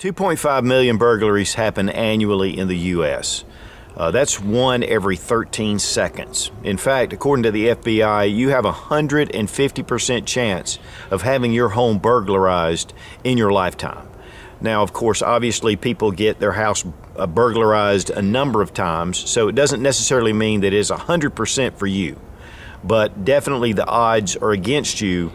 2.5 million burglaries happen annually in the U.S. That's one every 13 seconds. In fact, according to the FBI, you have a 150% chance of having your home burglarized in your lifetime. Now, of course, obviously people get their house burglarized a number of times, so it doesn't necessarily mean that it is 100% for you. But definitely the odds are against you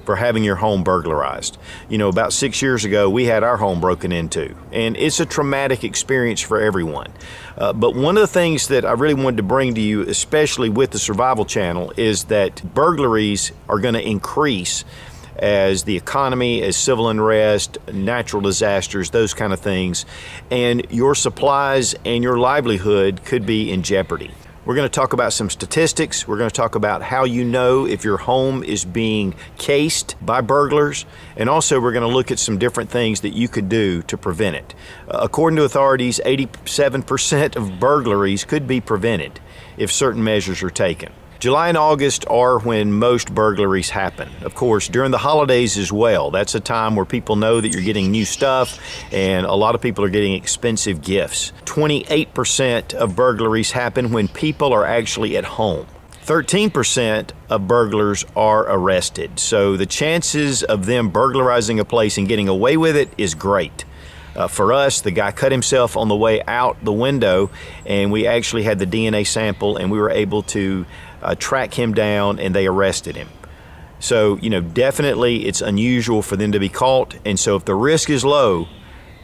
for having your home burglarized. You know, about 6 years ago, we had our home broken into, and it's a traumatic experience for everyone. But one of the things that I really wanted to bring to you, especially with the Survival Channel, is that burglaries are going to increase as the economy, as civil unrest, natural disasters, those kind of things, and your supplies and your livelihood could be in jeopardy. We're going to talk about some statistics. We're going to talk about how you know if your home is being cased by burglars. And also we're going to look at some different things that you could do to prevent it. According to authorities, 87% of burglaries could be prevented if certain measures are taken. July and August are when most burglaries happen. Of course, during the holidays as well. That's a time where people know that you're getting new stuff, and a lot of people are getting expensive gifts. 28% of burglaries happen when people are actually at home. 13% of burglars are arrested. So the chances of them burglarizing a place and getting away with it is great. For us, the guy cut himself on the way out the window, and we actually had the DNA sample, and we were able to track him down, and they arrested him. So, you know, definitely it's unusual for them to be caught, and so if the risk is low,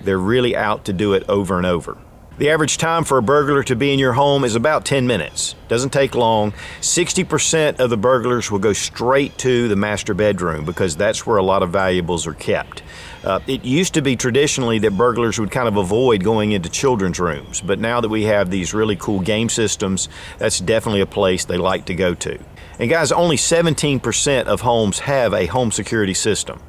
they're really out to do it over and over. The average time for a burglar to be in your home is about 10 minutes. Doesn't take long. 60% of the burglars will go straight to the master bedroom because that's where a lot of valuables are kept. It used to be traditionally that burglars would kind of avoid going into children's rooms, but now that we have these really cool game systems, that's definitely a place they like to go to. And guys, only 17% of homes have a home security system,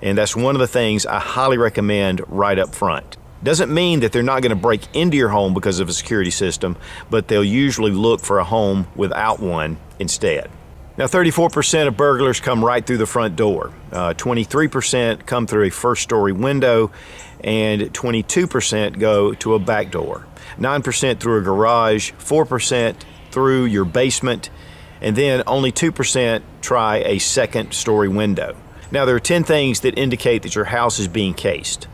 and that's one of the things I highly recommend right up front. Doesn't mean that they're not going to break into your home because of a security system, but they'll usually look for a home without one instead. Now, 34% of burglars come right through the front door. 23% come through a first-story window, and 22% go to a back door. 9% through a garage, 4% through your basement, and then only 2% try a second-story window. Now, there are 10 things that indicate that your house is being cased.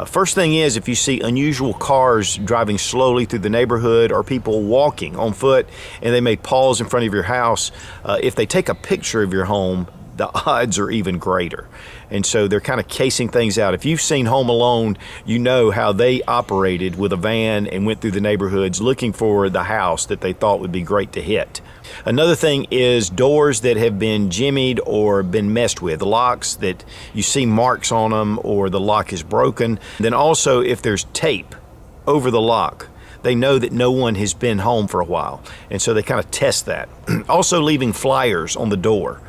First thing is, if you see unusual cars driving slowly through the neighborhood or people walking on foot and they may pause in front of your house, if they take a picture of your home, the odds are even greater. And so they're kind of casing things out. If you've seen Home Alone, you know how they operated with a van and went through the neighborhoods looking for the house that they thought would be great to hit. Another thing is doors that have been jimmied or been messed with, locks that you see marks on them or the lock is broken. Then also if there's tape over the lock, they know that no one has been home for a while, and so they kind of test that. Also leaving flyers on the door.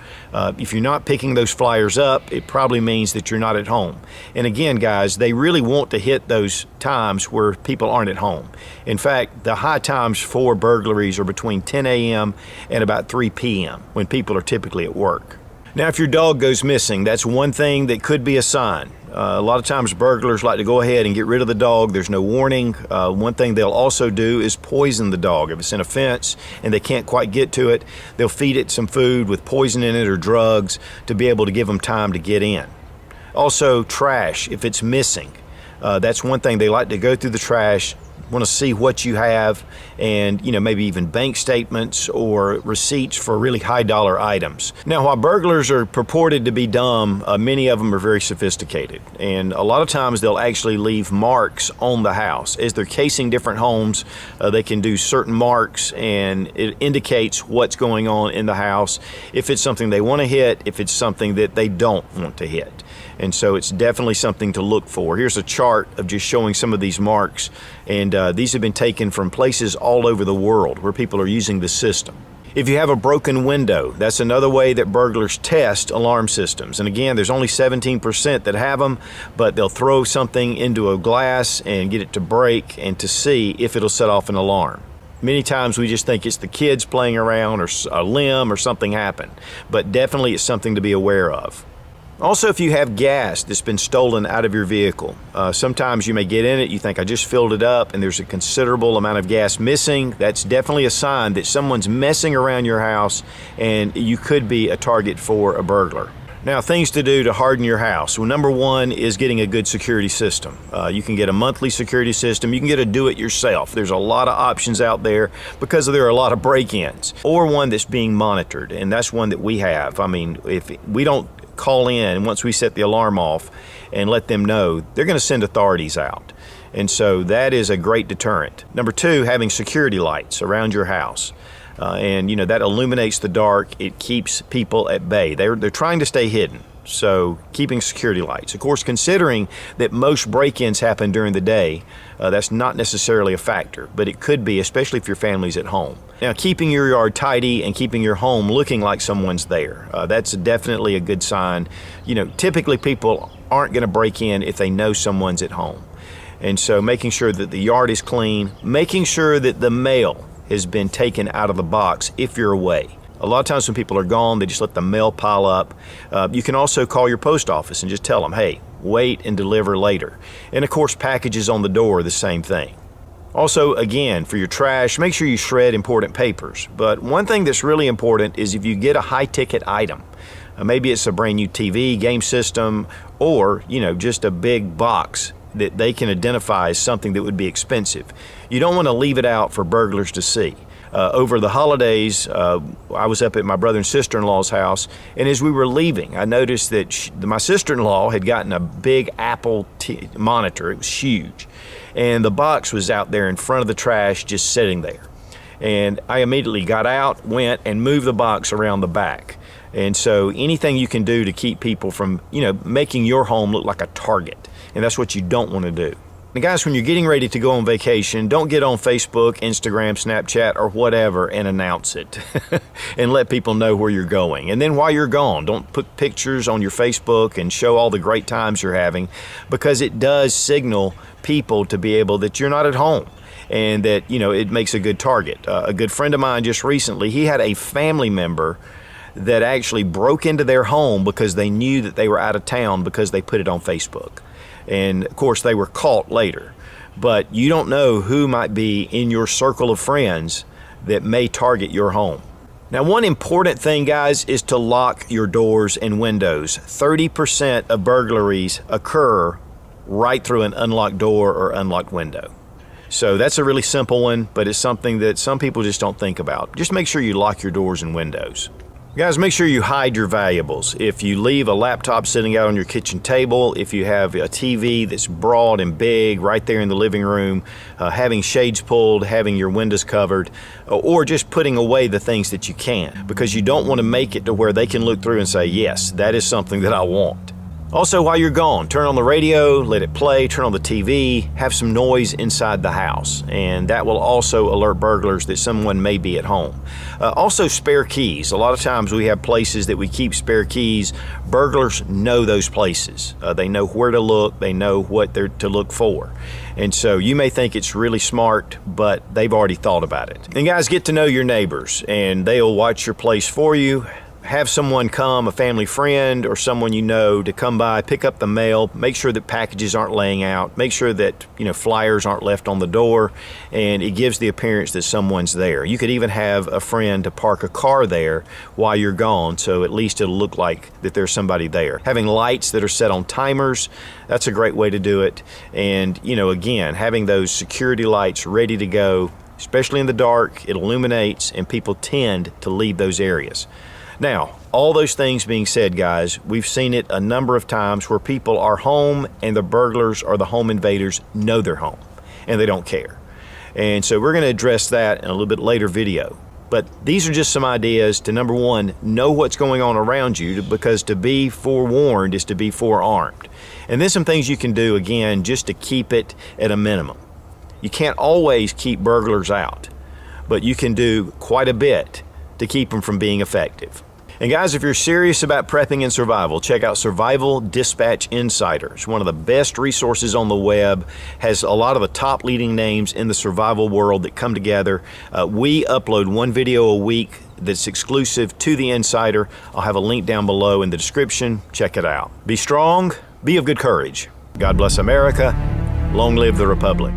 If you're not picking those flyers up, it probably means that you're not at home. And again, guys, they really want to hit those times where people aren't at home. In fact, the high times for burglaries are between 10 a.m. and about 3 p.m. when people are typically at work. Now, if your dog goes missing, that's one thing that could be a sign. A lot of times burglars like to go ahead and get rid of the dog. There's no warning. One thing they'll also do is poison the dog. If it's in a fence and they can't quite get to it, they'll feed it some food with poison in it or drugs to be able to give them time to get in. Also, trash, if it's missing. That's one thing. They like to go through the trash, want to see what you have, and maybe even bank statements or receipts for really high dollar items. Now, while burglars are purported to be dumb, many of them are very sophisticated, and a lot of times they'll actually leave marks on the house. As they're casing different homes, they can do certain marks, and it indicates what's going on in the house, if it's something they want to hit, if it's something that they don't want to hit. And so it's definitely something to look for. Here's a chart of just showing some of these marks, and these have been taken from places all over the world where people are using the system. If you have a broken window, that's another way that burglars test alarm systems. And again, there's only 17% that have them, but they'll throw something into a glass and get it to break and to see if it'll set off an alarm. Many times we just think it's the kids playing around or a limb or something happened, but definitely it's something to be aware of. Also, if you have gas that's been stolen out of your vehicle, sometimes you may get in it, you think I just filled it up and there's a considerable amount of gas missing. That's definitely a sign that someone's messing around your house and you could be a target for a burglar. Now, things to do to harden your house. Well, number one is getting a good security system. You can get a monthly security system. You can get a do-it-yourself. There's a lot of options out there because there are a lot of break-ins. Or one that's being monitored, and that's one that we have. I mean, if we don't call in once we set the alarm off and let them know, they're going to send authorities out. And so that is a great deterrent. Number two, having security lights around your house. And you know, that illuminates the dark. It keeps people at bay. They're trying to stay hidden. So keeping security lights. Of course, considering that most break-ins happen during the day, that's not necessarily a factor, but it could be, especially if your family's at home. Now, keeping your yard tidy and keeping your home looking like someone's there, that's definitely a good sign. You know, typically people aren't going to break in if they know someone's at home. And so making sure that the yard is clean, making sure that the mail has been taken out of the box if you're away. A lot of times when people are gone, they just let the mail pile up. You can also call your post office and just tell them, hey, wait and deliver later. And of course, packages on the door are the same thing. Also, again, for your trash, make sure you shred important papers. But one thing that's really important is if you get a high-ticket item, maybe it's a brand new TV, game system, or, you know, just a big box that they can identify as something that would be expensive. You don't want to leave it out for burglars to see. Over the holidays, I was up at my brother and sister-in-law's house, and as we were leaving, I noticed that my sister-in-law had gotten a big Apple monitor. It was huge, and the box was out there in front of the trash just sitting there. And I immediately got out, went, and moved the box around the back. And so anything you can do to keep people from, you know, making your home look like a target. And that's what you don't want to do. Now guys, when you're getting ready to go on vacation, don't get on Facebook, Instagram, Snapchat, or whatever and announce it and let people know where you're going. And then while you're gone, don't put pictures on your Facebook and show all the great times you're having, because it does signal people to be able that you're not at home and that, you know, it makes a good target. A good friend of mine just recently, he had a family member that actually broke into their home because they knew that they were out of town because they put it on Facebook. And of course they were caught later, but you don't know who might be in your circle of friends that may target your home. Now, one important thing, guys, is to lock your doors and windows. 30% of burglaries occur right through an unlocked door or unlocked window. So that's a really simple one, but it's something that some people just don't think about. Just make sure you lock your doors and windows. Guys, make sure you hide your valuables. If you leave a laptop sitting out on your kitchen table, if you have a TV that's broad and big right there in the living room, having shades pulled, having your windows covered, or just putting away the things that you can, because you don't want to make it to where they can look through and say, yes, that is something that I want. Also, while you're gone, turn on the radio, let it play, turn on the TV, have some noise inside the house, and that will also alert burglars that someone may be at home. Also, spare keys. A lot of times we have places that we keep spare keys. Burglars know those places. They know where to look, they know what they're to look for. And so you may think it's really smart, but they've already thought about it. And guys, get to know your neighbors, and they'll watch your place for you. Have someone come, a family friend or someone you know, to come by, pick up the mail, make sure that packages aren't laying out, make sure that, you know, flyers aren't left on the door, and it gives the appearance that someone's there. You could even have a friend to park a car there while you're gone, so at least it'll look like that there's somebody there. Having lights that are set on timers, that's a great way to do it. And, you know, again, having those security lights ready to go, especially in the dark, it illuminates, and people tend to leave those areas. Now, all those things being said, guys, we've seen it a number of times where people are home and the burglars or the home invaders know they're home and they don't care. And so we're going to address that in a little bit later video. But these are just some ideas to, number one, know what's going on around you, because to be forewarned is to be forearmed. And then some things you can do, again, just to keep it at a minimum. You can't always keep burglars out, but you can do quite a bit to keep them from being effective. And guys, if you're serious about prepping and survival, check out Survival Dispatch Insider. It's one of the best resources on the web, has a lot of the top leading names in the survival world that come together. We upload one video a week that's exclusive to the Insider. I'll have a link down below in the description. Check it out. Be strong, be of good courage. God bless America. Long live the Republic.